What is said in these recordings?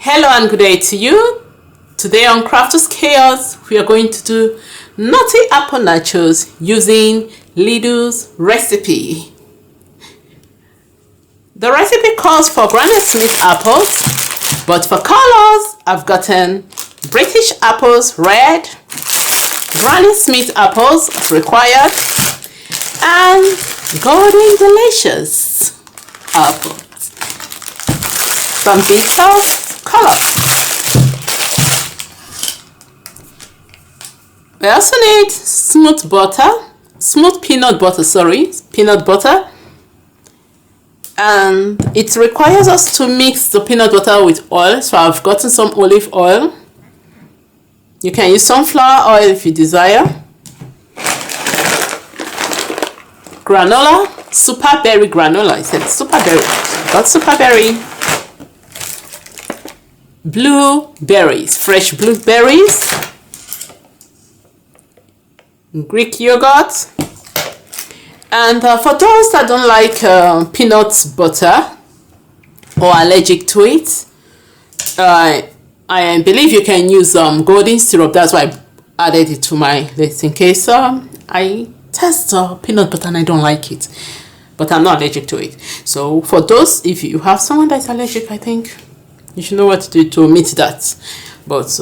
Hello and good day to you. Today on Crafters Chaos, we are going to do Nutty Apple Nachos using Lidl's recipe. The recipe calls for Granny Smith apples, but for colors, I've gotten British apples red, Granny Smith apples required, and Golden Delicious apples. Some details, colors. We also need smooth peanut butter, and it requires us to mix the peanut butter with oil. So I've gotten some olive oil. You can use sunflower oil if you desire. Granola, super berry granola. I said super berry. Got super berry. Blueberries, fresh blueberries. Greek yogurt. And for those that don't like peanut butter or allergic to it, I believe you can use golden syrup. That's why I added it to my list in case I test peanut butter and I don't like it, but I'm not allergic to it. So for those, if you have someone that's allergic, I think you should know what to do to omit that. But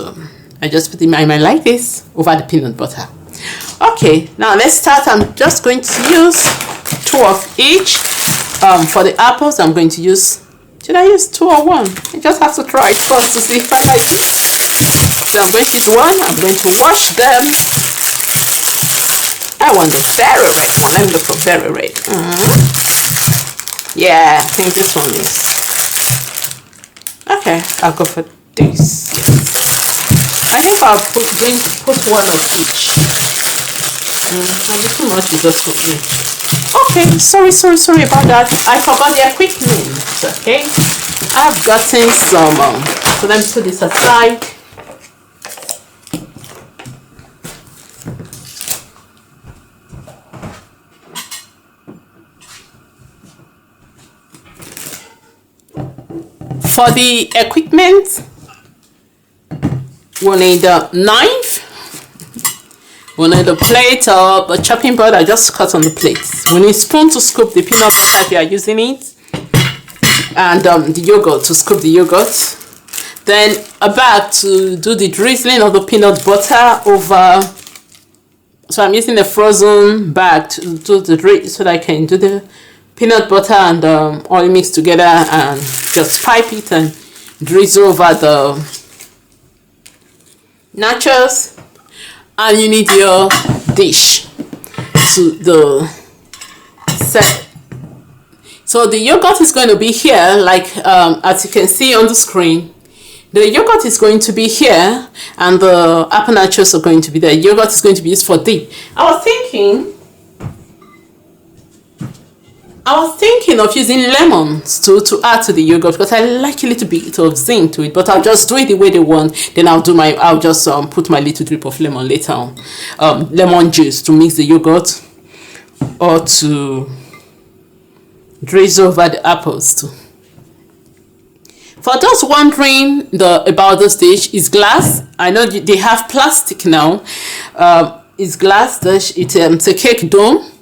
I just put it in my mind like this over the peanut butter. Okay, now let's start. I'm just going to use 2 of each. For the apples, I'm going to use, should I use 2 or 1? I just have to try it first to see if I like it. So I'm going to use 1. I'm going to wash them. I want the very red one. Let me look for very red. Yeah, I think this one is. Okay, I'll go for this. Yes. I think I'll put 1 of each. Maybe too much is just for me. Okay, sorry about that. I forgot the equipment. Okay, I've gotten some. So let me put this aside. For the equipment, we'll need a knife. We'll need a plate or a chopping board. I just cut on the plate. We need a spoon to scoop the peanut butter if you are using it, and the yogurt to scoop the yogurt. Then a bag to do the drizzling of the peanut butter over. So I'm using a frozen bag to do the drizzle so that I can do the peanut butter and oil mixed together and just pipe it and drizzle over the nachos. And you need your dish to the set. So the yogurt is going to be here, like as you can see on the screen. The yogurt is going to be here, and the apple nachos are going to be there. Yogurt is going to be used for dip. I was thinking of using lemons to add to the yogurt because I like a little bit of zing to it, but I'll just do it the way they want. Then I'll just put my little drip of lemon later on, lemon juice to mix the yogurt or to drizzle over the apples too. For those wondering about this dish, it's glass. I know they have plastic now. It's glass dish. It's a cake dome.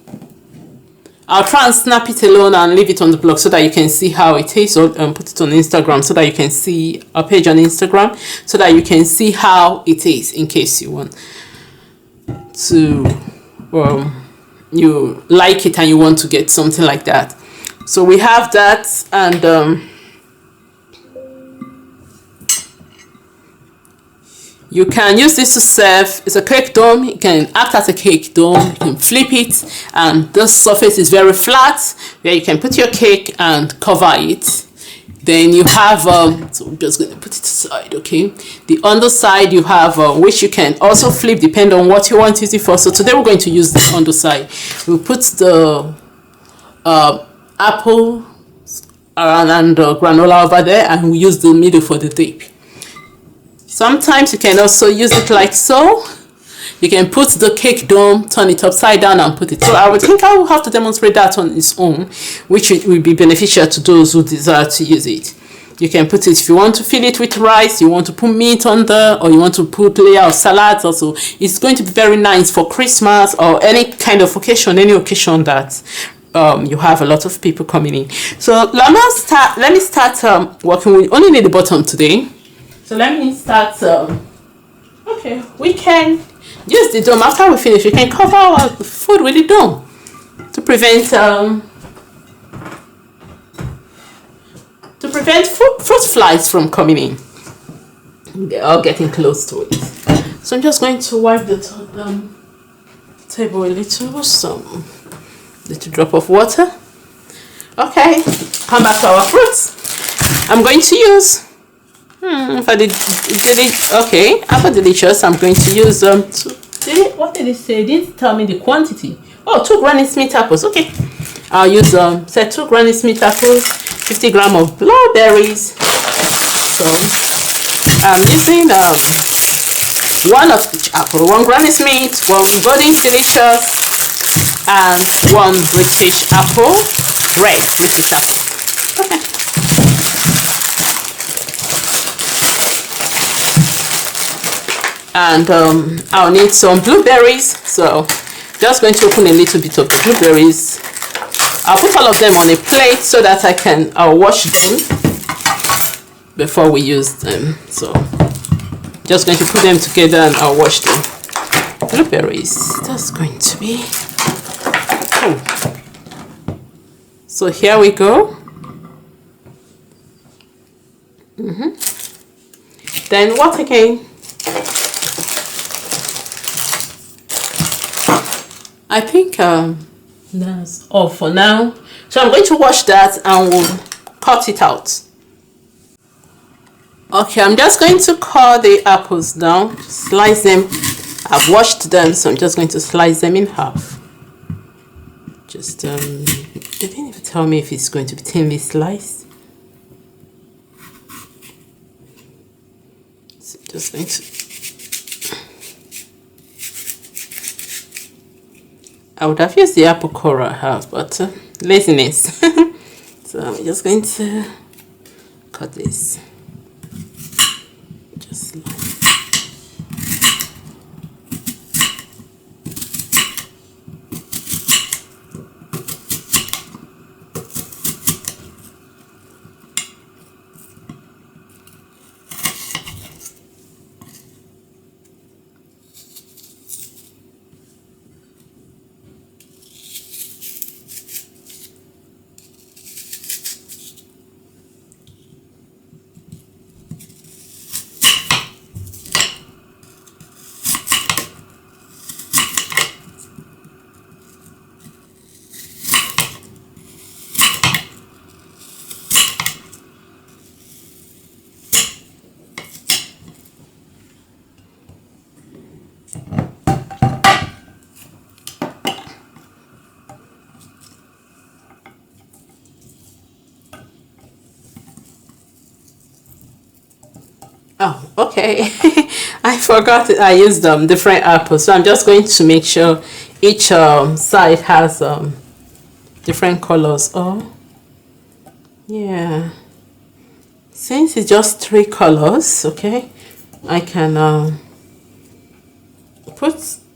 I'll try and snap it alone and leave it on the blog so that you can see how it is, or put it on Instagram so that you can see a page on Instagram so that you can see how it is in case you want to, you like it and you want to get something like that. So we have that, and you can use this to serve. It's a cake dome. You can act as a cake dome. You can flip it, and this surface is very flat where you can put your cake and cover it. Then you have so I'm just going to put it aside. Okay, the underside you have which you can also flip depending on what you want to use it for. So today we're going to use the underside. We'll put the apple and granola over there, and we use the middle for the dip. Sometimes you can also use it like so. You can put the cake dome, turn it upside down and put it. So I would think I will have to demonstrate that on its own, which will be beneficial to those who desire to use it. You can put it, if you want to fill it with rice, you want to put meat on there, or you want to put layer of salads also. It's going to be very nice for Christmas or any kind of occasion, any occasion that you have a lot of people coming in. So let me start working with, only need the bottom today. So let me start, okay, we can use the dome. After we finish, we can cover our food with the dome to prevent fruit flies from coming in. They're all getting close to it. So I'm just going to wipe the table a little, some little drop of water. Okay, come back to our fruits. I'm going to use for delicious. I'm going to use what did it say? It didn't tell me the quantity. Oh, 2 Granny Smith apples. Okay, I'll use 2 Granny Smith apples, 50 grams of blueberries. So I'm using 1 of each apple, 1 Granny Smith, 1 Golden Delicious, and 1 British apple, red British apple. Okay. And I'll need some blueberries, so just going to open a little bit of blueberries. I'll put all of them on a plate so that I'll wash them before we use them. So just going to put them together and I'll wash them. Blueberries, that's going to be so here we go. Then what again? I think that's all for now. So I'm going to wash that and we'll cut it out. Okay, I'm just going to cut the apples down, slice them. I've washed them, so I'm just going to slice them in half. Just they didn't even tell me if it's going to be thinly sliced. So just going to, I would have used the apple core I have, but laziness. So I'm just going to cut this. Just like oh, okay. I forgot I used different apples, so I'm just going to make sure each side has different colors. Oh, yeah. Since it's just 3 colors, okay, I can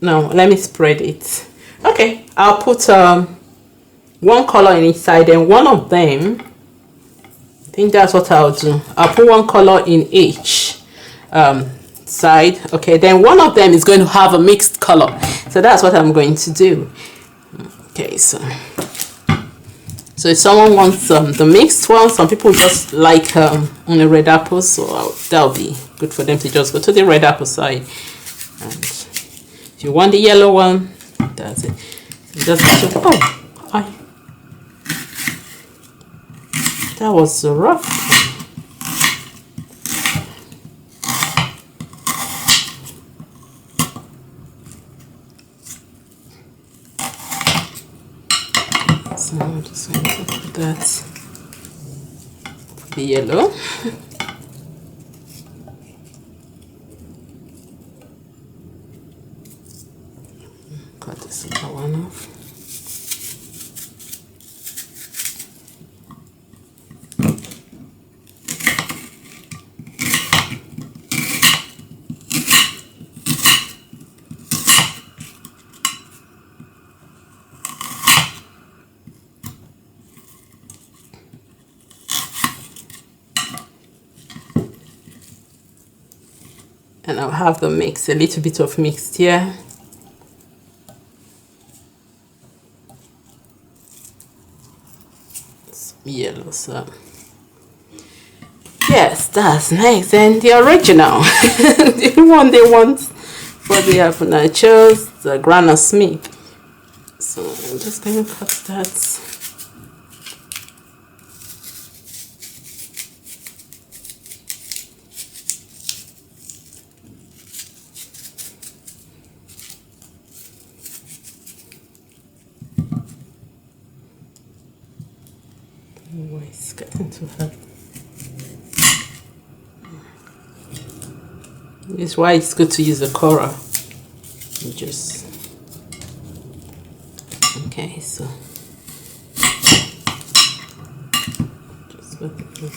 let me spread it. Okay, I'll put 1 color in each side, and one of them, I think that's what I'll do. I'll put 1 color in each side. Okay, then one of them is going to have a mixed color, so that's what I'm going to do. Okay, so if someone wants the mixed one, some people just like only red apples, so that'll be good for them to just go to the red apple side. And if you want the yellow one, that's it. Just that was so rough. So I'm just going to put that for the yellow. Cut this other one off. And I'll have the mix, a little bit of mixed here. Some yellow, so yes, that's nice. And the original, the one they want for the apple nachos, the Granny Smith. So I'm just going to cut that. Oh, it's getting too hard. This is why it's good to use a coral. You just okay, so just put it through.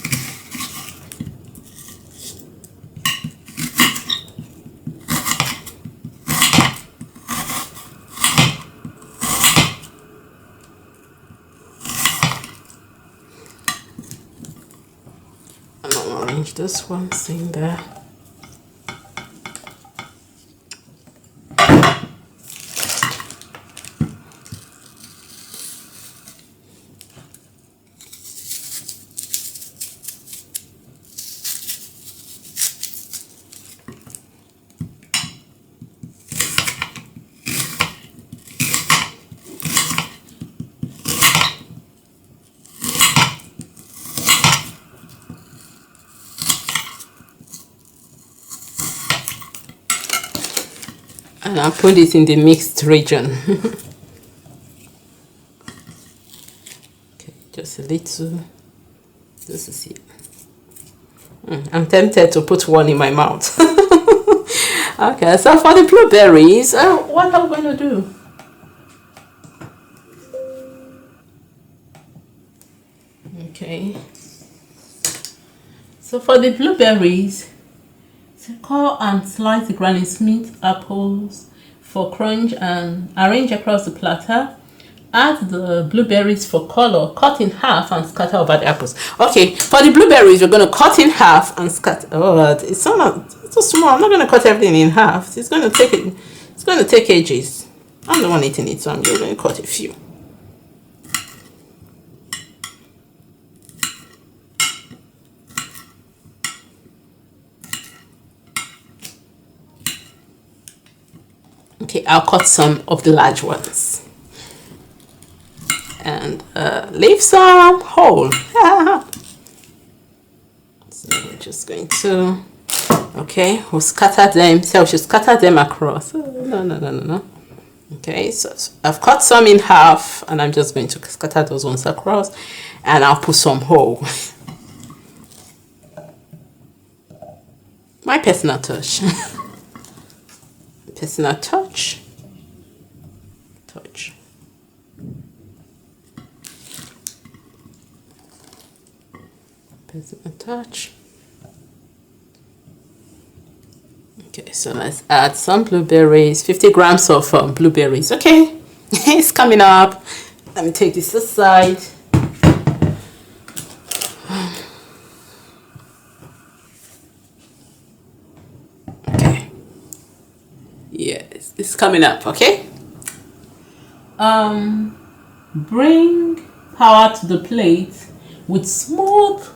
And I'll arrange this one in there. And I'll put it in the mixed region. Okay, just a little. This is it. I'm tempted to put one in my mouth. Okay, so for the blueberries, what am I going to do? Okay. So for the blueberries, core and slice the Granny Smith apples for crunch and arrange across the platter. Add the blueberries for color, cut in half and scatter over the apples. Okay, for the blueberries, we're going to cut in half and scatter. Oh, it's so small. I'm not going to cut everything in half. It's going to take it. It's going to take ages. I'm the one eating it, so I'm just going to cut a few. Okay, I'll cut some of the large ones and leave some whole. So we're just going to, okay, we'll scatter them. So we should scatter them across. No. Okay, so I've cut some in half and I'm just going to scatter those ones across and I'll put some whole. My personal touch. Personal touch. Personal touch. Okay, so let's add some blueberries. 50 grams of blueberries. Okay, it's coming up. Let me take this aside. Okay. Yes, it's coming up. Okay. Bring power to the plate with smooth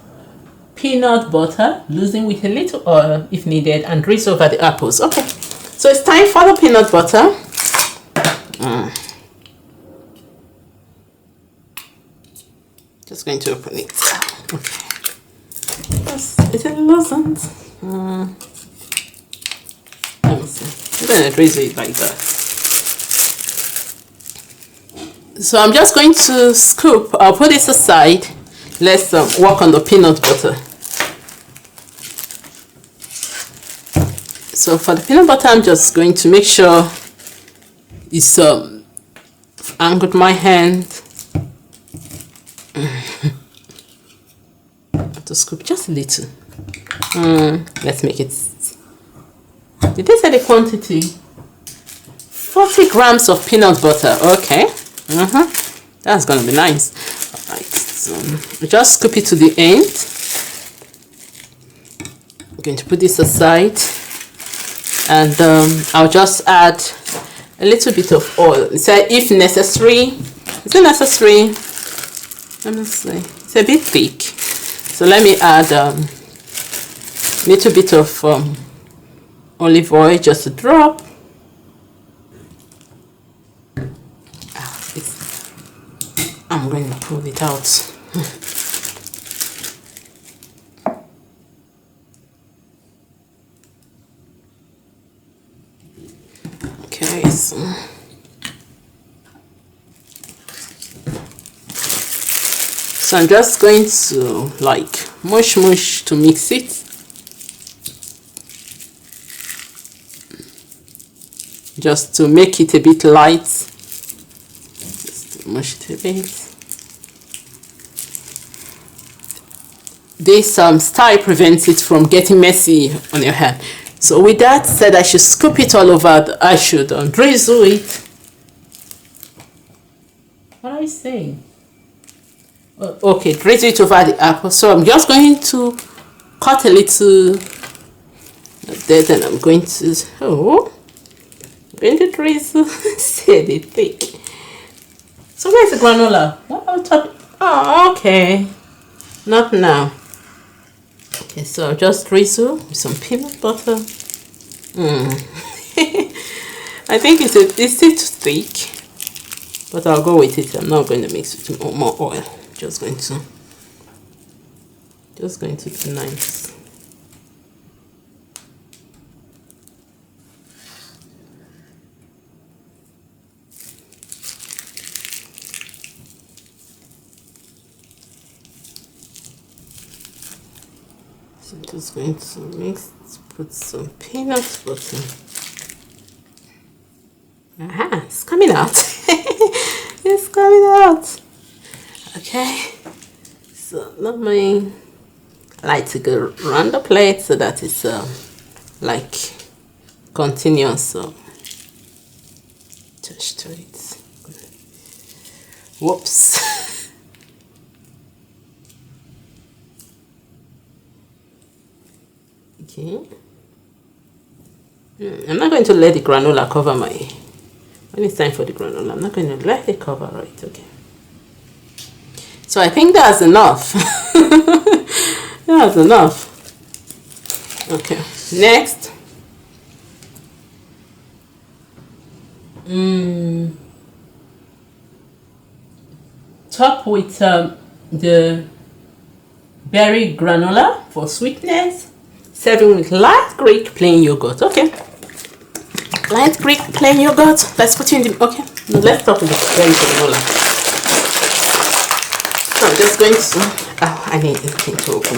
peanut butter, loosen with a little oil if needed, and drizzle over the apples. Okay, so it's time for the peanut butter. Just going to open it. Okay, is it loosened? Let me see. I'm going to drizzle it like that. So I'm just going to scoop. I'll put this aside. Let's work on the peanut butter. So for the peanut butter, I'm just going to make sure it's angled my hand. I have to scoop just a little. Let's make it. Did they say the quantity? 40 grams of peanut butter. Okay. That's gonna be nice. All right. So just scoop it to the end. I'm going to put this aside. and I'll just add a little bit of oil. So if necessary, is it necessary? Let me see. It's a bit thick, so let me add a little bit of olive oil, just a drop. I'm going to pull it out. Okay, so I'm just going to like mush to mix it. Just to make it a bit light. Just to mush it a bit. This style prevents it from getting messy on your hand. So with that said, I should scoop it all over. I should drizzle it. What are you saying? Okay, drizzle it over the apple. So I'm just going to cut a little there, then I'm going to drizzle. See the thick. So where's the granola? What am I talking? Oh, okay. Not now. Okay, so I'll just drizzle with some peanut butter. I think it's still too thick, but I'll go with it. I'm not going to mix with more oil. Just going to be nice. So I'm just going to put some peanut butter. Aha, it's coming out. It's coming out. Okay, so let me like to go around the plate so that it's like continuous. So touch to it. Whoops. Okay. I'm not going to let the granola cover my. When it's time for the granola, I'm not going to let it cover it. Okay. So I think that's enough. That's enough. Okay. Next. Top with the berry granola for sweetness. Serving with light Greek plain yogurt. Okay. Light Greek plain yogurt. Let's put you in the. Okay. No, let's stop with the berry granola. So I'm just going to. Oh, I need this thing to open.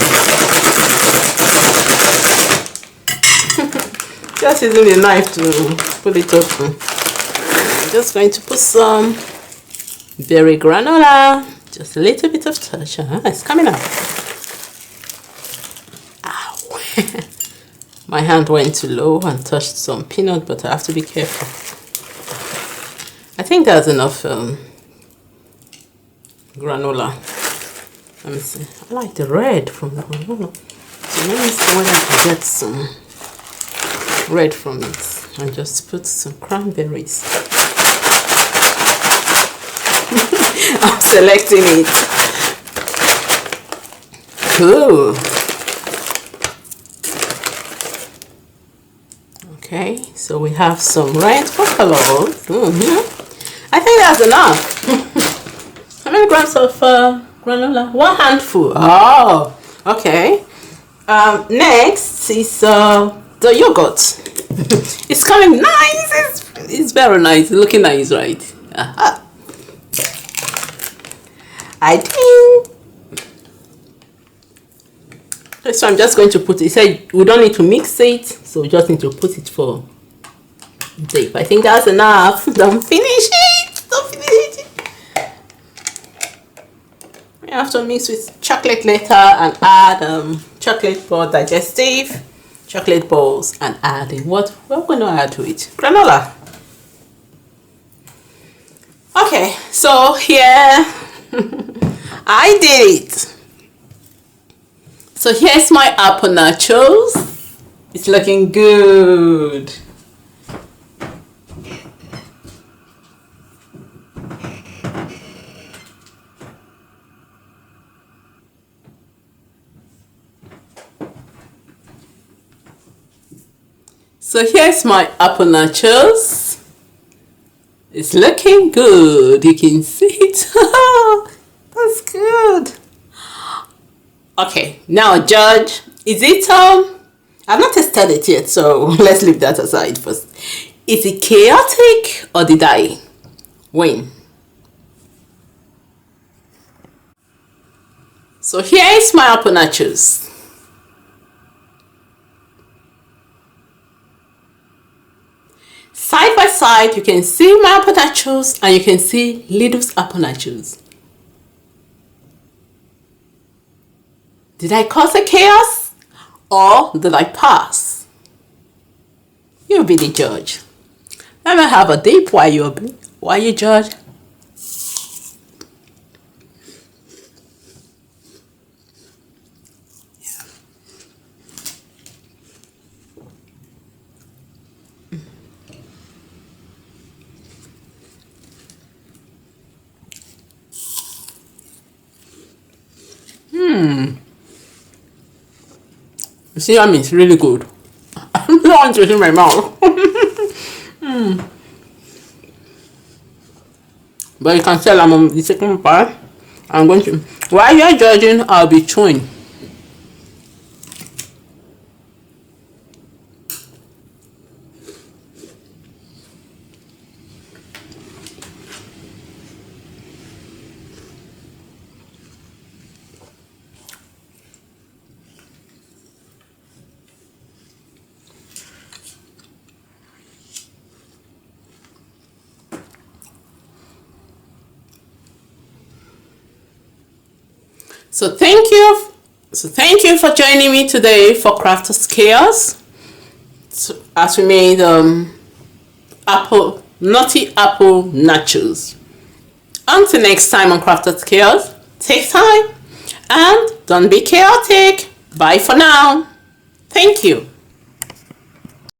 Just using the knife to put it open. I'm just going to put some berry granola. Just a little bit of touch. It's coming out. My hand went too low and touched some peanut butter. I have to be careful. I think that's enough granola. Let me see. I like the red from the granola. So let me see whether I can get some red from it. And just put some cranberries. I'm selecting it. Cool. Okay, so we have some red for colors. I think that's enough. How many grams of granola? 1 handful. Oh, okay. Next is the yogurt. It's coming nice. It's very nice. It's looking nice, right? I think. So I'm just going to put it. It said we don't need to mix it, so we just need to put it for dip. I think that's enough. Don't finish it. Don't finish it. We have to mix with chocolate later and add chocolate for digestive, chocolate balls, and adding what we're going to add to it. Granola. Okay, so here I did it. So here's my apple nachos. It's looking good. So here's my apple nachos. It's looking good. You can see it. That's good. Okay, now judge. Is it I've not tested it yet, so let's leave that aside first. Is it chaotic or did I win? So here is my apple nachos. Side by side, you can see my apple nachos and you can see Lidl's apple nachos. Did I cause a chaos or did I pass? You be the judge. Let me have a dip while you judge. You see, I mean, it's really good. I don't want to in my mouth. But you can tell I'm on the second part. I'm going to, while you're judging, I'll be chewing. So thank you for joining me today for Crafters Chaos. So, as we made Nutty Apple Nachos. Until next time on Crafters Chaos, take time and don't be chaotic. Bye for now. Thank you.